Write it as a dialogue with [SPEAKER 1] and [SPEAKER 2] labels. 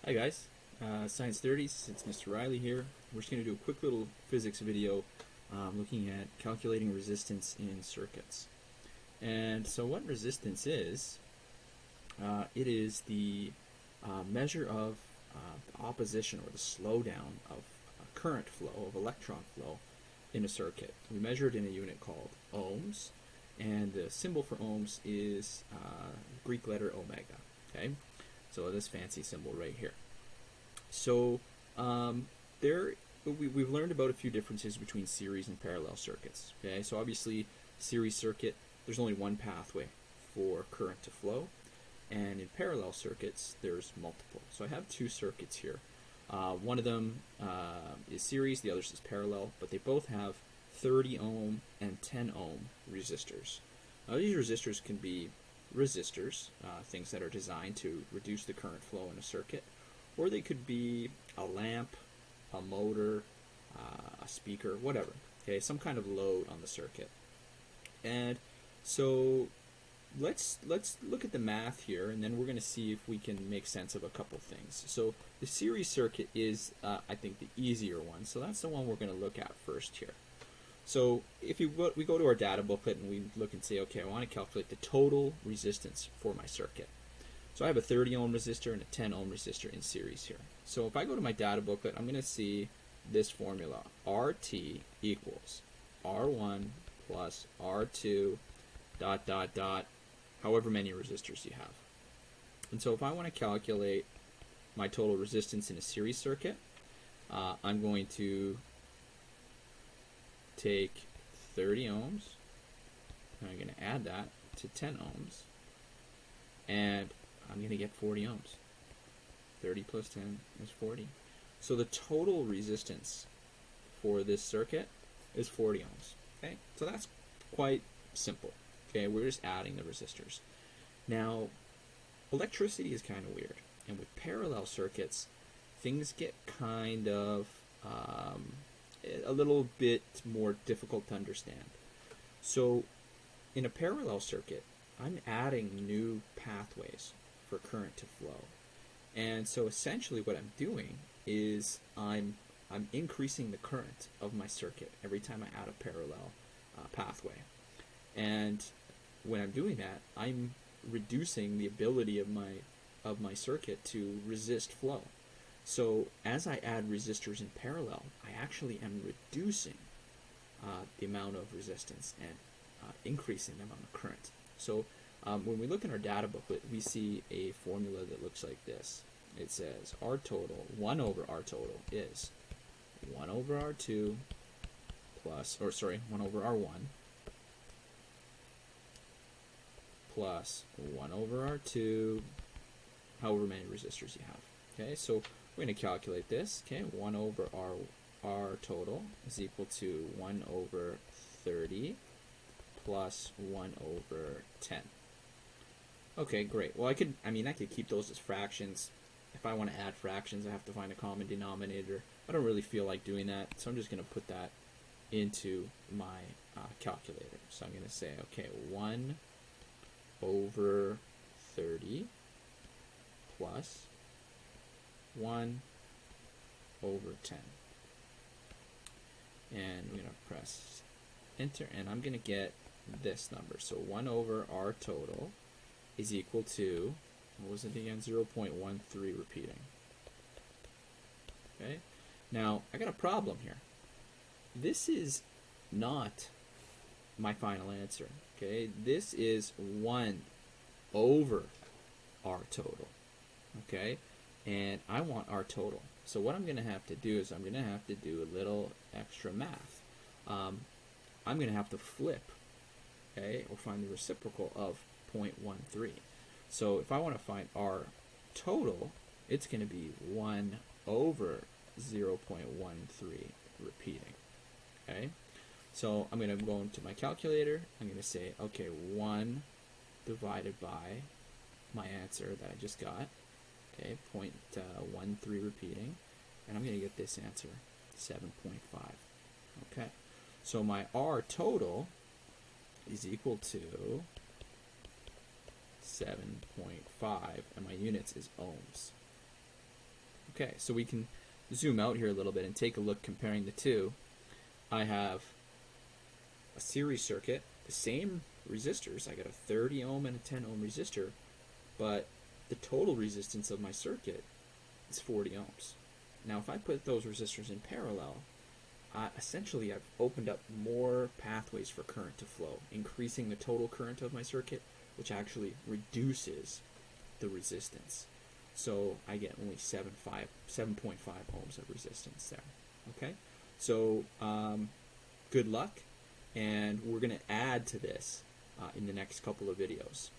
[SPEAKER 1] Hi guys, Science 30s, it's Mr. Riley here. We're just going to do a quick little physics video looking at calculating resistance in circuits. And so what resistance is, it is the measure of the opposition or the slowdown of current flow, of electron flow in a circuit. We measure it in a unit called ohms, and the symbol for ohms is Greek letter omega. Okay, so this fancy symbol right here. So we've learned about a few differences between series and parallel circuits. Okay, so obviously series circuit, there's only one pathway for current to flow, and in parallel circuits there's multiple. So I have two circuits here. One of them is series, the other is parallel, but they both have 30 ohm and 10 ohm resistors. Now these resistors can be resistors, things that are designed to reduce the current flow in a circuit, or they could be a lamp, a motor, a speaker, whatever. Okay, some kind of load on the circuit. And so let's look at the math here, and then we're going to see if we can make sense of a couple things. So the series circuit is, I think, the easier one. So that's the one we're going to look at first here. So if we go to our data booklet and we look and say, okay, I want to calculate the total resistance for my circuit. So I have a 30 ohm resistor and a 10 ohm resistor in series here. So if I go to my data booklet, I'm going to see this formula. RT equals R1 plus R2 dot dot dot, however many resistors you have. And so if I want to calculate my total resistance in a series circuit, I'm going to take 30 ohms, and I'm going to add that to 10 ohms, and I'm going to get 40 ohms. 30 plus 10 is 40. So the total resistance for this circuit is 40 ohms. Okay, so that's quite simple. Okay, we're just adding the resistors. Now, electricity is kind of weird, and with parallel circuits, things get kind of a little bit more difficult to understand. So, in a parallel circuit, I'm adding new pathways for current to flow. And so essentially what I'm doing is I'm increasing the current of my circuit every time I add a parallel pathway. And when I'm doing that, I'm reducing the ability of my circuit to resist flow. So as I add resistors in parallel, I actually am reducing the amount of resistance and increasing the amount of current. So when we look in our data booklet, we see a formula that looks like this. It says R total, 1 over R total is 1 over R2 plus, 1 over R1 plus 1 over R2, however many resistors you have. Okay, so we're going to calculate this. Okay, 1 over R total is equal to 1 over 30 plus 1 over 10. Okay, great. Well, I could keep those as fractions. If I want to add fractions, I have to find a common denominator. I don't really feel like doing that, so I'm just going to put that into my calculator. So I'm going to say, okay, 1 over 30 plus 1 over 10. And I'm going to press enter, and I'm going to get this number. So 1 over R total is equal to, what was it again, 0.13 repeating. Okay, now I got a problem here. This is not my final answer. Okay, this is 1 over R total. Okay, and I want R total. So what I'm going to have to do is I'm going to have to do a little extra math. I'm going to have to flip, okay, or find the reciprocal of 0.13. So if I want to find R total, it's going to be 1 over 0.13 repeating. Okay, so I'm going to go into my calculator. I'm going to say, okay, 1 divided by my answer that I just got. Okay, 0.13 repeating, and I'm going to get this answer, 7.5. Okay, so my R total is equal to 7.5, and my units is ohms. Okay, so we can zoom out here a little bit and take a look comparing the two. I have a series circuit, the same resistors. I got a 30 ohm and a 10 ohm resistor, but the total resistance of my circuit is 40 ohms. Now if I put those resistors in parallel, essentially I've opened up more pathways for current to flow, increasing the total current of my circuit, which actually reduces the resistance. So I get only 7.5 ohms of resistance there. Okay, so good luck, and we're going to add to this in the next couple of videos.